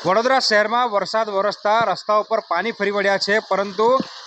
વડોદરા શહેરમાં વરસાદ વરસતા રસ્તાઓ પર પાણી ફરી વળ્યા છે, પરંતુ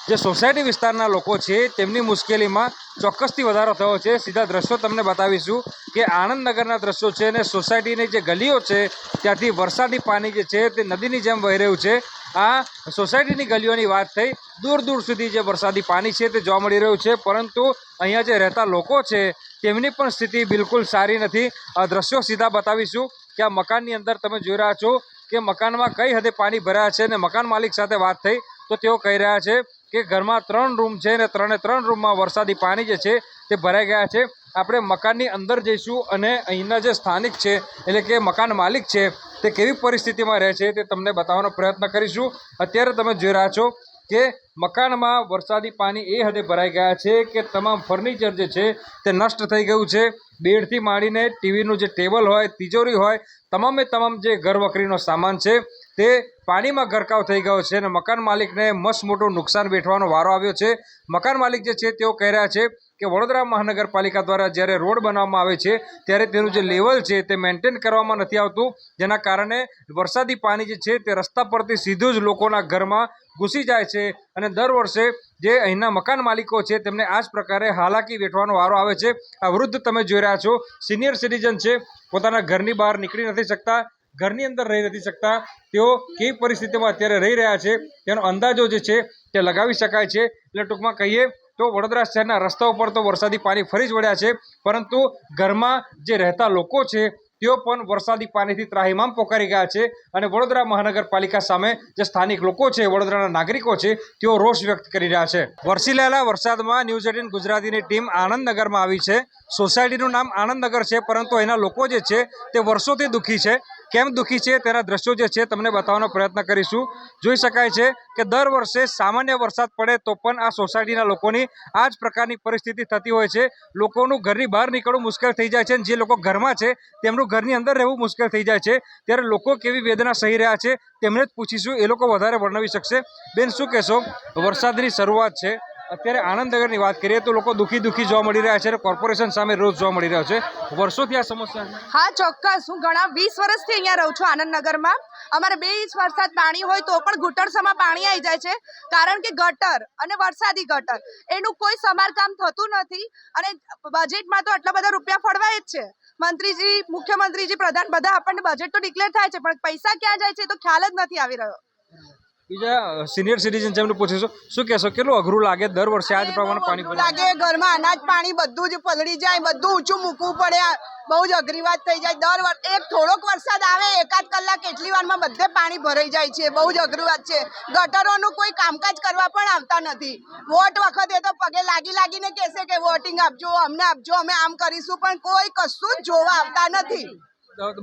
જે સોસાયટી વિસ્તારના લોકો છે તેમની મુશ્કેલીમાં ચોક્કસથી વધારો થયો છે। સીધા દ્રશ્યો તમને બતાવીશું કે આનંદનગરના દ્રશ્યો છે અને સોસાયટીની જે ગલીઓ છે ત્યાંથી વરસાદી પાણી જે છે તે નદીની જેમ વહી રહ્યું છે। આ સોસાયટીની ગલીઓની વાત થઈ, દૂર દૂર સુધી જે વરસાદી પાણી છે તે જોવા મળી રહ્યું છે, પરંતુ અહીંયા જે રહેતા લોકો છે તેમની પણ સ્થિતિ બિલકુલ સારી નથી। આ દ્રશ્યો સીધા બતાવીશું કે આ મકાનની અંદર તમે જોઈ રહ્યા છો કે મકાનમાં કઈ હદે પાણી ભરાયા છે અને મકાન માલિક સાથે વાત થઈ તો તેઓ કહી રહ્યા છે કે ઘરમાં 3 રૂમ છે અને 3 રૂમમાં વરસાદી પાણી જે છે તે ભરાઈ ગયા છે। આપણે મકાનની અંદર જઈશું અને અહીંના જે સ્થાનિક છે એટલે કે મકાન માલિક છે તે કેવી પરિસ્થિતિમાં રહે છે તે તમને બતાવવાનો પ્રયત્ન કરીશું। અત્યારે તમે જોઈ રહ્યા છો કે મકાનમાં વરસાદી પાણી એ હદે ભરાઈ ગયા છે કે તમામ ફર્નિચર જે છે તે નષ્ટ થઈ ગયું છે। બેડથી માંડીને ટીવીનું જે ટેબલ હોય, તિજોરી હોય, તમામે તમામ જે ઘર વખરીનો સામાન છે તે પાણીમાં ગરકાવ થઈ ગયો છે અને મકાન માલિકને મસ્ત મોટું નુકસાન વેઠવાનો વારો આવ્યો છે। મકાન માલિક જે છે તેઓ કહી રહ્યા છે કે વડોદરા મહાનગરપાલિકા દ્વારા જ્યારે રોડ બનાવવામાં આવે છે ત્યારે તેનું જે લેવલ છે તે મેન્ટેન કરવામાં નથી આવતું, જેના કારણે વરસાદી પાણી જે છે તે રસ્તા પરથી સીધું જ લોકોના ઘરમાં ઘૂસી જાય છે અને દર વર્ષે જે અહીંના મકાન માલિકો છે તેમને આ જ પ્રકારે હાલાકી વેઠવાનો વારો આવે છે। આ વૃદ્ધ તમે જોઈ રહ્યા છો, સિનિયર સિટીઝન છે, પોતાના ઘરની બહાર નીકળી નથી શકતા, ઘરની અંદર રહી નથી શકતા। તેઓ કેવી પરિસ્થિતિમાં અત્યારે રહી રહ્યા છે તેનો અંદાજો જે છે તે લગાવી શકાય છે। એટલે ટૂંકમાં કહીએ તો વડોદરા શહેરના રસ્તાઓ પર તો વરસાદી પાણી ફરી જ વળ્યા છે, પરંતુ ઘરમાં જે રહેતા લોકો છે તેઓ પણ વરસાદી પાણીથી ત્રાહિમામ પોકારી ગયા છે અને વડોદરા મહાનગરપાલિકા સામે જે સ્થાનિક લોકો છે, વડોદરાના નાગરિકો છે, તેઓ રોષ વ્યક્ત કરી રહ્યા છે। વરસી રહેલા વરસાદમાં ન્યૂઝ 18 ગુજરાતીની ટીમ આનંદનગરમાં આવી છે। સોસાયટીનું નામ આનંદનગર છે, પરંતુ અહીંના લોકો જે છે તે વર્ષોથી દુઃખી છે। કેમ દુઃખી છે તેના દ્રશ્યો જે છે તમને બતાવવાનો પ્રયત્ન કરીશું। જોઈ શકાય છે કે દર વર્ષે સામાન્ય વરસાદ પડે તો પણ આ સોસાયટીના લોકોની આ જ પ્રકારની પરિસ્થિતિ થતી હોય છે। લોકોનું ઘરની બહાર નીકળવું મુશ્કેલ થઈ જાય છે અને જે લોકો ઘરમાં છે તેમનું ઘરની અંદર રહેવું મુશ્કેલ થઈ જાય છે। ત્યારે લોકો કેવી વેદના સહી રહ્યા છે તેમને જ પૂછીશું, એ લોકો વધારે વર્ણવી શકશે। બેન, શું કહેશો? વરસાદની શરૂઆત છે, અત્યારે આનંદનગરની વાત કરીએ તો લોકો દુઃખી જોવા મળી રહ્યા છે અને કોર્પોરેશન સામે રોષ જોવા મળી રહ્યો છે। વર્ષોથી આ સમસ્યા? હા, ચોક્કસ। હું ઘણા 20 વર્ષથી અહીંયા રહું છું આનંદનગરમાં। અમારે 2 ઇંચ વરસાદ પાણી હોય તો પણ ઘૂંટણસમાં પાણી આવી જાય છે, કારણ કે ગટર અને વરસાદી ગટર એનું કોઈ સમારકામ થતું નથી અને બજેટમાં તો આટલા બધા રૂપિયા ફળવાય જ છે। મંત્રીજી, મુખ્યમંત્રીજી, પ્રધાન બધા આપણને બજેટ તો ડિક્લેર થાય છે, પણ પૈસા ક્યાં જાય છે તો ખ્યાલ જ નથી આવી રહ્યો। બીજા સિનિયર સિટીઝન છે એમને પૂછીશું, શું કહેશો, કેટલું અઘરું લાગે દર વર્ષે આ જ પ્રમાણે પાણી લાગે? ઘરમાં અનાજ પાણી બધું જ પલળી જાય, બધું ઊંચું મૂકવું પડે, બહુ જ અઘરી વાત થઈ જાય। દર વર્ષે એક થોડોક વરસાદ આવે, એકાદ કલાક એટલી વારમાં બધે પાણી ભરાઈ જાય છે, બહુ જ અઘરી વાત છે। ગટરોનું કોઈ કામકાજ કરવા પણ આવતા નથી। વોટ વખતે તો પગે લાગીને કહેશે કે વોટિંગ આપજો, અમને આપજો, અમે આમ કરીશું, પણ કોઈ કશું જ જોવા આવતા નથી।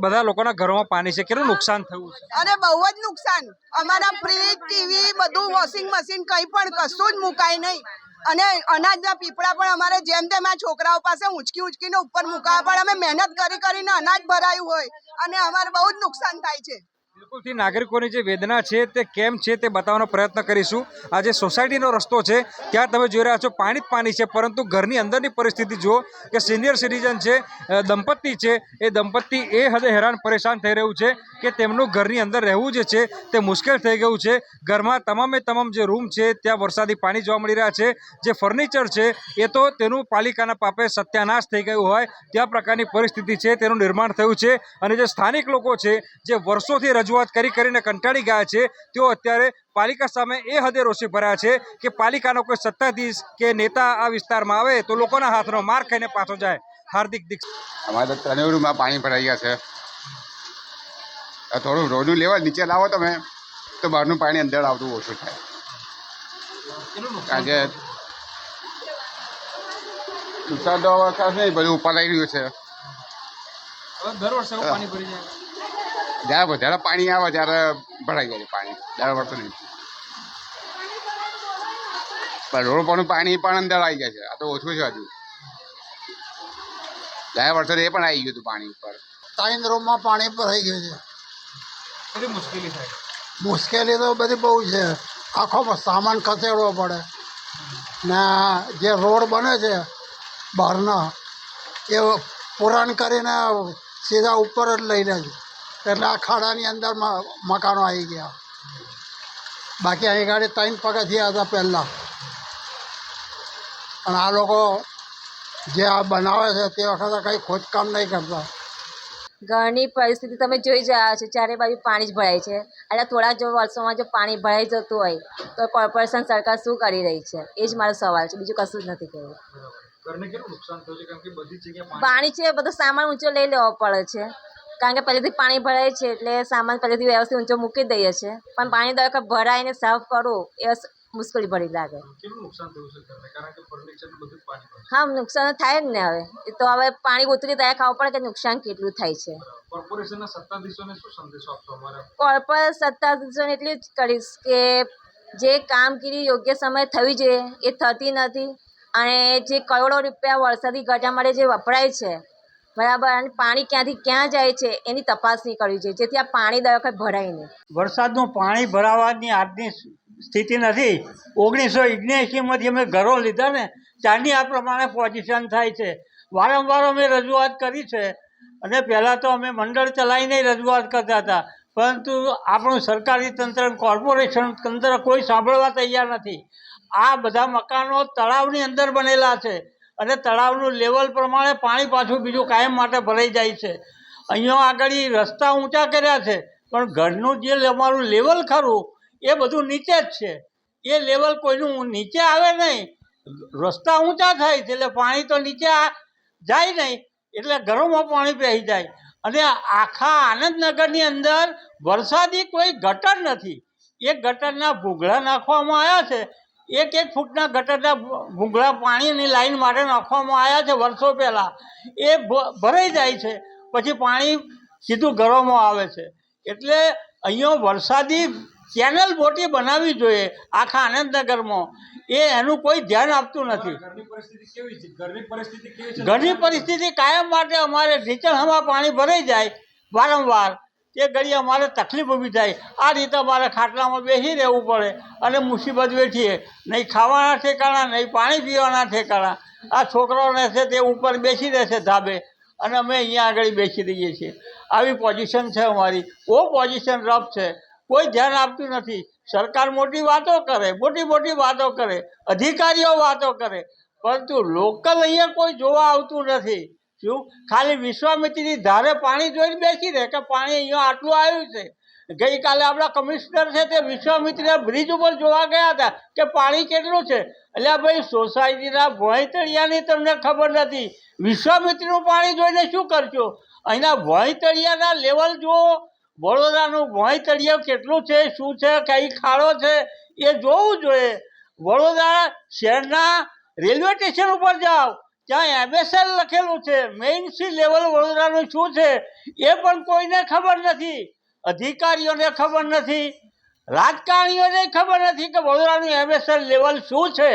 બધા લોકોના ઘરોમાં પાણી છે, કેટલું નુકસાન થયું છે? અને બહુ જ નુકસાન। અમારા ફ્રીજ, ટીવી, બધું, વોશિંગ મશીન, કંઈ પણ કશું જ મુકાય નહીં અને અનાજના પીપળા પણ અમારે જેમ તેમ આ છોકરાઓ પાસે ઊંચકીને ઉપર મુકાવા, પણ અમે મહેનત કરીને અનાજ ભરાયું હોય અને અમારે બહુ જ નુકસાન થાય છે। બિલકુલથી નાગરિકોની જે વેદના છે તે કેમ છે તે બતાવવાનો પ્રયત્ન કરીશું। આ જે સોસાયટીનો રસ્તો છે ત્યાં તમે જોઈ રહ્યા છો પાણી જ પાણી છે, પરંતુ ઘરની અંદરની પરિસ્થિતિ જુઓ કે સિનિયર સિટીઝન છે, દંપતી છે, એ દંપતી એ હદે હેરાન પરેશાન થઈ રહ્યું છે કે તેમનું ઘરની અંદર રહેવું જે છે તે મુશ્કેલ થઈ ગયું છે। ઘરમાં તમામે તમામ જે રૂમ છે ત્યાં વરસાદી પાણી જોવા મળી રહ્યા છે। જે ફર્નિચર છે એ તો તેનું પાલિકાના પાપે સત્યાનાશ થઈ ગયું હોય ત્યાં પ્રકારની પરિસ્થિતિ છે તેનું નિર્માણ થયું છે અને જે સ્થાનિક લોકો છે જે વર્ષોથી રજૂઆત કરીને કંટાળી ગયા છે તેઓ અત્યારે પાલિકા સામે એ હદે રોષે ભર્યા છે કે પાલિકાનો કોઈ સત્તાધીશ કે નેતા આ વિસ્તારમાં આવે તો લોકોના હાથનો માર ખાઈને પાછો જાય। હાર્દિક દીક્ષિત, અમારે તો 3 રૂમમાં પાણી ભરાઈ ગયા છે। થોડું રોડનું લેવલ નીચે લાવો તમે તો બહારનું પાણી અંદર આવતું ઓછું થાય, કારણ કે નુકસાન તો ખાસ નહીં, બધું ઉપર આવી રહ્યું છે। દર વર્ષે પાણી ભરી જાય? જ્યારે વધારે પાણી આવે ત્યારે ભરાઈ જાય પાણી, દર વર્ષે નહીં, પણ રોડ પરનું પાણી પણ અંદર આવી જાય છે। આ તો ઓછું છે, હજુ ગયા વર્ષે એ પણ આવી ગયું હતું પાણી ઉપર। 3 રૂમમાં પાણી ભરાઈ ગયું છે। કેટલી મુશ્કેલી થાય? મુશ્કેલી તો બધી બહુ છે, આખો સામાન ખસેડવો પડે ને જે રોડ બને છે બહારના એ પુરાણ કરીને સીધા ઉપર જ લઈ લે છે એટલે આ ખાડાની અંદર મકાનો આવી ગયા. બાકી અહીં ગાડી 3 પગથિયા હતા પહેલાં. અને આ લોકો જે આ બનાવે છે તે વખતે કંઈ ખોદકામ નહીં કરતા. ઘરની પરિસ્થિતિ તમે જોઈ જ રહ્યા છો, ચારે બાજુ પાણી જ ભરાય છે. એટલે થોડા જો વર્ષોમાં જો પાણી ભરાઈ જતું હોય તો કોર્પોરેશન સરકાર શું કરી રહી છે, એ જ મારો સવાલ છે, બીજું કશું જ નથી કહેવું. ઘરને કેટલું નુકસાન થયું છે? કારણ કે બધી જગ્યાએ પાણી છે, બધો સામાન ઊંચો લઈ લેવો પડે છે, કારણ કે પહેલેથી પાણી ભરાય છે એટલે સામાન પહેલેથી વ્યવસ્થિત ઊંચો મૂકી દઈએ છીએ. પણ પાણી દર વખત ભરાઈને સાફ કરવું એ મુશ્કેલી ભરી લાગે. કેટલું નુકસાન થયું છે ઘરને? કારણ કે ફર્નિચર બધું પાણી ભરાય. હા, નુકસાન થાય જ ને. હવે એ તો હવે પાણી ઉતરી ત્યાં ખાવું પડે કે નુકસાન કેટલું થાય છે. કોર્પોરેશનના સત્તાધીશોને શું સંદેશો આપશો? અમારા કોર્પોરેટ સત્તાધીશોને એટલું જ કરીશ કે જે કામગીરી યોગ્ય સમયે થવી જોઈએ એ થતી નથી. અને જે કરોડો રૂપિયા વરસાદી ગટા માટે જે વપરાય છે બરાબર, અને પાણી ક્યાંથી ક્યાં જાય છે એની તપાસણી કરવી જોઈએ, જેથી આ પાણી દર વખત ભરાય નહીં. વરસાદનું પાણી ભરાવાની આજની સ્થિતિ નથી. 1979માંથી અમે ઘરો લીધા ને ત્યારની આ પ્રમાણે પોઝિશન થાય છે. વારંવાર અમે રજૂઆત કરી છે અને પહેલાં તો અમે મંડળ ચલાવીને રજૂઆત કરતા હતા, પરંતુ આપણું સરકારી તંત્ર, કોર્પોરેશન તંત્ર કોઈ સાંભળવા તૈયાર નથી. આ બધા મકાનો તળાવની અંદર બનેલા છે અને તળાવનું લેવલ પ્રમાણે પાણી પાછું બીજું કાયમ માટે ભરાઈ જાય છે. અહીંયા આગળ રસ્તા ઊંચા કર્યા છે, પણ ઘરનું જે અમારું લેવલ ખરું એ બધું નીચે જ છે. એ લેવલ કોઈનું નીચે આવે નહીં, રસ્તા ઊંચા થાય છે એટલે પાણી તો નીચે જાય નહીં, એટલે ઘરોમાં પાણી પહેરી જાય. અને આખા આનંદનગરની અંદર વરસાદી કોઈ ગટર નથી. એ ગટરના ભૂંગળા નાખવામાં આવ્યા છે. 1 ફૂટના ગટરના ભૂંગળા પાણીની લાઈન માટે નાખવામાં આવ્યા છે વર્ષો પહેલાં. એ ભરાઈ જાય છે, પછી પાણી સીધું ઘરોમાં આવે છે. એટલે અહીંયા વરસાદી કેનલ મોટી બનાવવી જોઈએ આખા આનંદનગરમાં. એનું કોઈ ધ્યાન આપતું નથી. ઘરની પરિસ્થિતિ કેવી છે? ઘરની પરિસ્થિતિ કેવી છે? ઘરની પરિસ્થિતિ કાયમ માટે અમારે ઢીચણમાં પાણી ભરાઈ જાય વારંવાર, તે ઘડી અમારે તકલીફ ઊભી થાય. આ રીતે અમારે ખાટલામાં બેસી રહેવું પડે અને મુસીબત વેઠીએ. નહીં ખાવાના ઠેકાણા, નહીં પાણી પીવાના ઠેકાણા. આ છોકરાઓને છે તે ઉપર બેસી રહેશે ધાબે અને અમે અહીંયા આગળ બેસી રહીએ છીએ. આવી પોઝિશન છે અમારી. બહુ પોઝિશન રફ છે, કોઈ ધ્યાન આપતું નથી. સરકાર મોટી વાતો કરે, મોટી વાતો કરે, અધિકારીઓ વાતો કરે, પરંતુ લોકલ અહીંયા કોઈ જોવા આવતું નથી. શું ખાલી વિશ્વામિત્રીની ધારે પાણી જોઈને બેસી રહે કે પાણી અહીંયા આટલું આવ્યું છે. ગઈકાલે આપણા કમિશનર છે તે વિશ્વામિત્રીના બ્રિજ ઉપર જોવા ગયા હતા કે પાણી કેટલું છે. એટલે ભાઈ, સોસાયટીના ભોંયતળિયાની તમને ખબર નથી, વિશ્વામિત્રીનું પાણી જોઈને શું કરશો? અહીંના ભોંયતળિયાના લેવલ જુઓ, વડોદરાનું ભોંયતળિયું કેટલું છે, શું છે, કઈ ખાડો છે, એ જોવું જોઈએ. વડોદરા શહેરના રેલવે સ્ટેશન ઉપર જાઓ, ત્યાં MSL લખેલું છે. મેઇન સી લેવલ વડોદરાનું શું છે એ પણ કોઈને ખબર નથી. અધિકારીઓને ખબર નથી, રાજકારણીઓને ખબર નથી કે વડોદરાનું MSL લેવલ શું છે.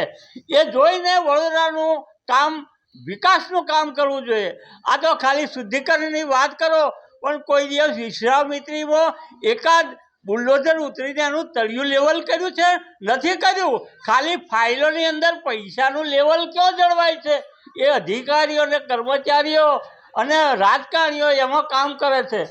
એ જોઈને વડોદરાનું કામ, વિકાસનું કામ કરવું જોઈએ. આ તો ખાલી શુદ્ધિકરણની વાત કરો, પણ કોઈ દિવસ વિશ્વામિત્રીમાં એકાદ બુલડોઝર ઉતરીને એનું તળિયું લેવલ કર્યું છે? નથી કર્યું. ખાલી ફાઇલોની અંદર પૈસાનું લેવલ ક્યાં જળવાય છે? એ અધિકારીઓ અને કર્મચારીઓ અને રાજકારણીઓ એમાં કામ કરે છે.